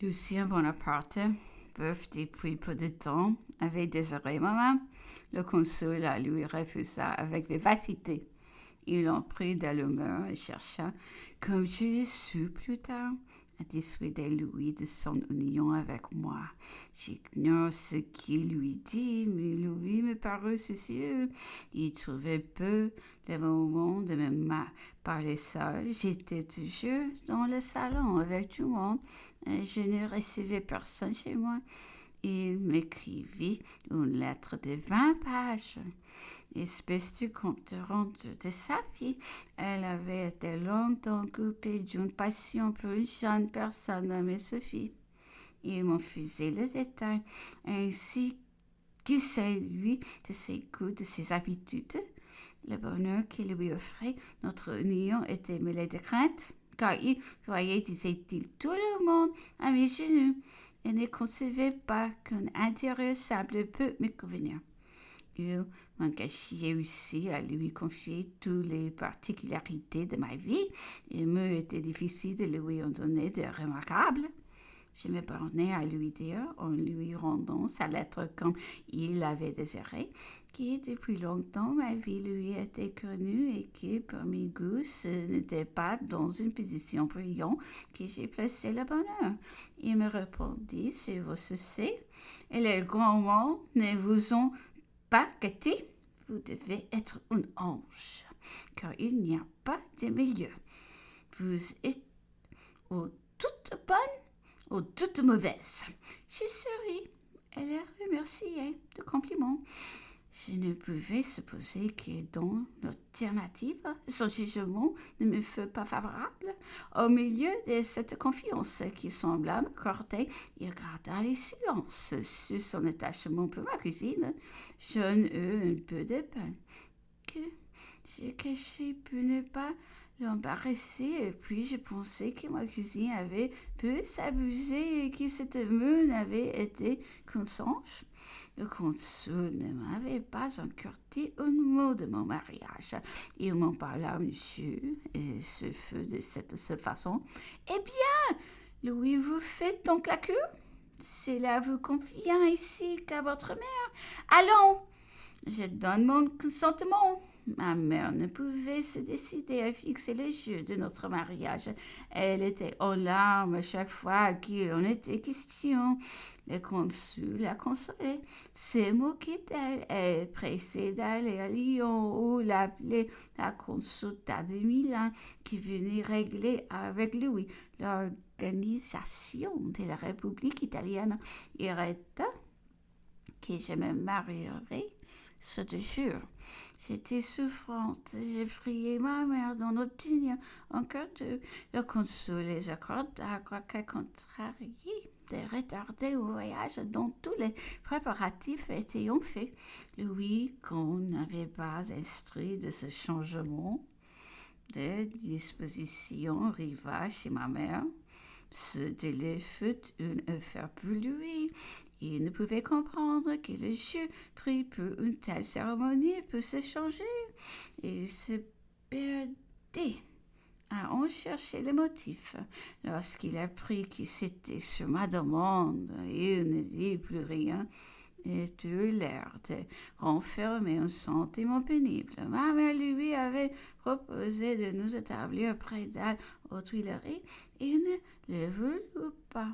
Lucien Bonaparte, veuf depuis peu de temps, avait désiré ma main. Le consul la lui refusa avec vivacité. Il en prit de l'humeur et chercha, comme je l'ai su plus tard, à dissuader Louis de son union avec moi. J'ignore ce qu'il lui dit, mais Louis me parut soucieux. Il trouvait peu le moment de me parler seul. J'étais toujours dans le salon avec tout le monde et je ne recevais personne chez moi. Il m'écrivit une lettre de 20 pages, espèce de compte rendu de sa vie. Elle avait été longtemps occupée d'une passion pour une jeune personne nommée Sophie. Il m'en faisait les détails, ainsi qu'il sait lui de ses goûts, de ses habitudes. Le bonheur qu'il lui offrait, notre union était mêlée de crainte, car il voyait, disait-il, tout le monde à mes genoux et ne concevait pas qu'un intérieur simple peut me convenir. Il m'engagea aussi à lui confier toutes les particularités de ma vie. Il me était difficile de lui en donner de remarquables. Je me bornais à lui dire, en lui rendant sa lettre comme il l'avait désiré, que depuis longtemps ma vie lui était connue et que pour mes goûts ce n'était pas dans une position brillante que j'ai placé le bonheur. Il me répondit, si vous cessez, et les grands mots ne vous ont pas gâté, vous devez être un ange, car il n'y a pas de milieu. Vous êtes ou toute bonne ou toute mauvaise. Je souris et les remerciai de compliments. Je ne pouvais supposer que dans l'alternative, son jugement ne me fut pas favorable. Au milieu de cette confiance qui sembla m'accorder, il garda le silence sur son attachement pour ma cousine. J'en eus un peu de peine, que j'ai caché pour ne pas l'embarrasser, et puis je pensais que ma cousine avait pu s'abuser et que cet amour n'avait été qu'un songe. Le consul ne m'avait pas encore dit un mot de mon mariage. Il m'en parla, monsieur, et ce fut de cette seule façon. Eh bien, Louis, vous faites donc la queue? C'est là vous convient ici qu'à votre mère. Allons, je donne mon consentement. Ma mère ne pouvait se décider à fixer les jeux de notre mariage. Elle était en larmes chaque fois qu'il en était question. Le consul la consolait, se moquait d'elle et pressait d'aller à Lyon où l'appelait la consulta de Milan qui venait régler avec lui l'organisation de la République italienne. Il resta que je me marierais, ce te jure. J'étais souffrante, j'ai prié ma mère d'en obtenir encore deux. Le consul les accorda, quoique contrarié de retarder le voyage dont tous les préparatifs étaient faits. Louis, qu'on n'avait pas instruit de ce changement de disposition, arriva chez ma mère. Ce délai fut une affaire pour lui. Il ne pouvait comprendre que le jeu pris pour une telle cérémonie puisse changer. Il se perdait à en chercher les motifs. Lorsqu'il apprit que c'était sur ma demande, il ne dit plus rien et eut l'air de renfermer un sentiment pénible. Ma mère lui avait proposé de nous établir près d'elle aux Tuileries et ne le voulut pas.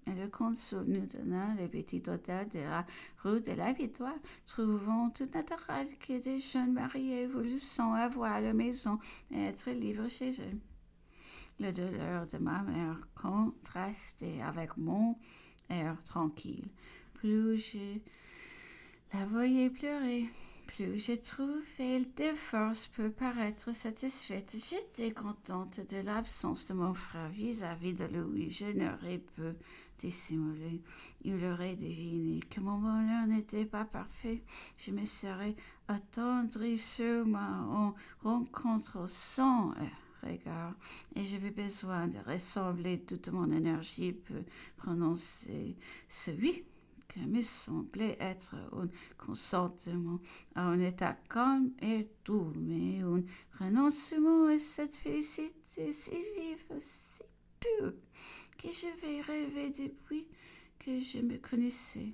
Le consul nous donna le petit hôtel de la rue de la Victoire, trouvant tout naturel que des jeunes mariés voulussent avoir la maison et être libres chez eux. Le douleur de ma mère contrastait avec mon air tranquille. Plus je la voyais pleurer, plus je trouvais de force pour paraître satisfaite. J'étais contente de l'absence de mon frère vis-à-vis de Louis. Je n'aurais pu dissimuler. Il aurait deviné que mon bonheur n'était pas parfait. Je me serais attendrie sûrement en rencontrant son regard, et j'avais besoin de rassembler toute mon énergie pour prononcer ce oui que me semblait être un consentement à un état calme et doux, mais un renoncement à cette félicité si vive, si pure, que j'avais rêvé depuis que je me connaissais.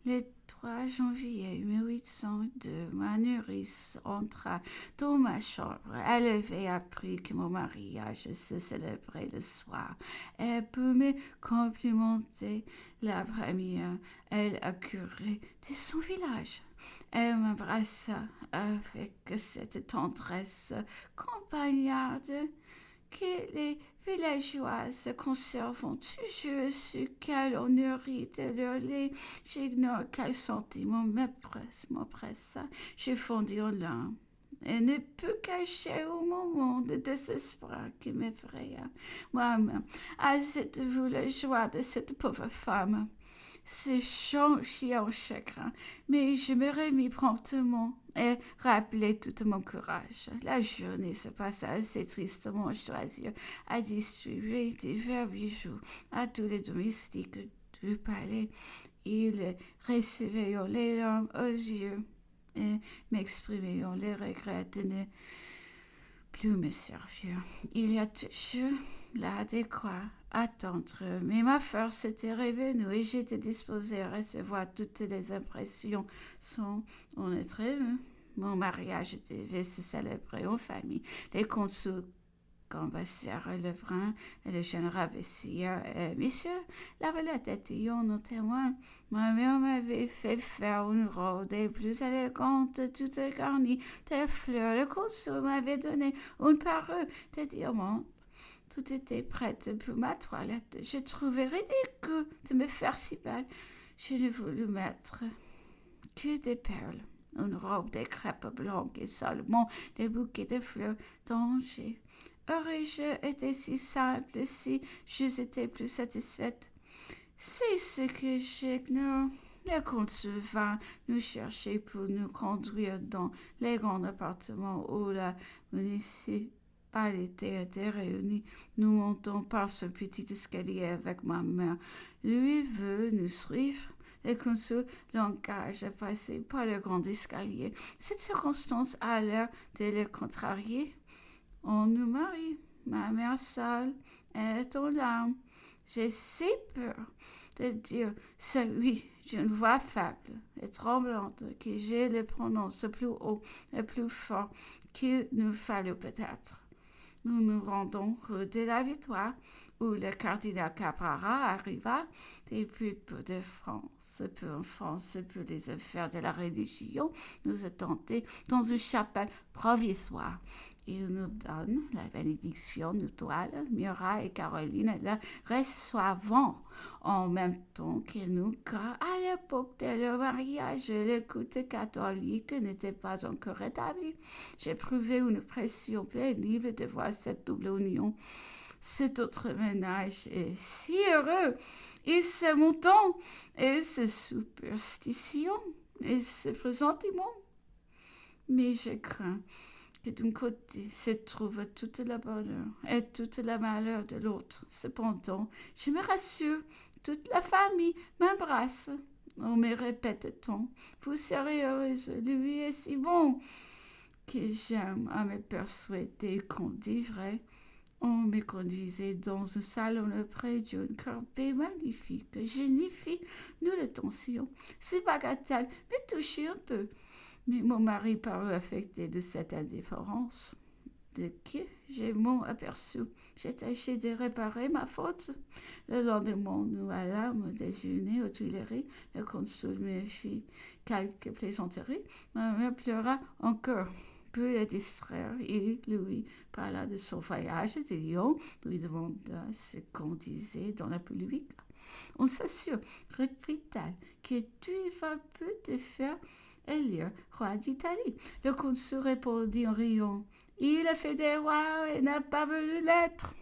Le 3 janvier 1802, ma nourrice entra dans ma chambre. Elle avait appris que mon mariage se célébrait le soir. Et pour me complimenter la première, elle accourait de son village. Elle m'embrassa avec cette tendresse campagnarde que les villageoises conservent toujours ce qu'elles ont nourri de leur lait. J'ignore quel sentiment m'oppressa. Je fondis en larmes et ne pus cacher au moment de désespoir qui m'effraya. Moi-même, à cette vue la joie de cette pauvre femme se changeait en chagrin, mais je me remis promptement et rappelai tout mon courage. La journée se passa assez tristement. Je dois dire, à distribuer divers bijoux à tous les domestiques du palais. Ils recevaient les larmes aux yeux et m'exprimaient les regrets de ne plus me servir. Il y a toujours là de quoi attendre, mais ma force était revenue et j'étais disposée à recevoir toutes les impressions sans en être émue. Mon mariage devait se célébrer en famille. Les consuls Cambassière le Brun et le général Bessière et Monsieur Lavalette étaient nos témoins. Ma mère m'avait fait faire une robe des plus élégantes, toute garnie de fleurs. Le consul m'avait donné une parure de diamants. Tout était prêt pour ma toilette. Je trouvais ridicule de me faire si belle. Je ne voulus mettre que des perles, une robe de crêpes blanches et seulement des bouquets de fleurs d'oranger. Aurais-je été si simple si j'eusse été plus satisfaite? C'est ce que j'ignore. Le consul vint nous chercher pour nous conduire dans les grands appartements où la municipalité était réunie. Nous montons par ce petit escalier avec ma mère. Lui veut nous suivre. Le consul l'engage à passer par le grand escalier. Cette circonstance a l'air de le contrarier. On nous marie. Ma mère seule est en larmes. J'ai si peur de dire celui d'une voix faible et tremblante que je le prononce plus haut et plus fort qu'il nous fallut peut-être. Nous nous rendons rue de la Victoire, où le cardinal Caprara arriva depuis peu de France. Peu en France, pour les affaires de la religion, nous attendons dans une chapelle provisoire. Il nous donne la bénédiction nuptiale. Murat et Caroline la reçoivent en même temps que nous, car à l'époque de leur mariage, le culte catholique n'était pas encore établi. J'éprouvais une pression pénible de voir cette double union. Cet autre ménage est si heureux, et ce montant, et ce superstition, et ce pressentiment. Mais je crains que d'un côté se trouve toute la bonheur et toute la malheur de l'autre. Cependant, je me rassure, toute la famille m'embrasse. On me répète-t-on, vous serez heureuse, lui est si bon, que j'aime à me persuader qu'on dit vrai. On me conduisait dans un salon près d'une corbeille magnifique. Je n'y fis nulle attention. Ces bagatelles me touchaient un peu. Mais mon mari parut affecté de cette indifférence. De qui je m'en aperçus. J'ai tâché de réparer ma faute. Le lendemain, nous allâmes déjeuner aux Tuileries. Le consul me fit quelques plaisanteries. Ma mère pleura encore. Pour le distraire, il lui parla de son voyage de Lyon, lui demanda ce qu'on disait dans la polémique. On s'assure, reprit-elle, que tu vas peu te faire élire roi d'Italie. Le consul répondit en riant, il a fait des rois et n'a pas voulu l'être.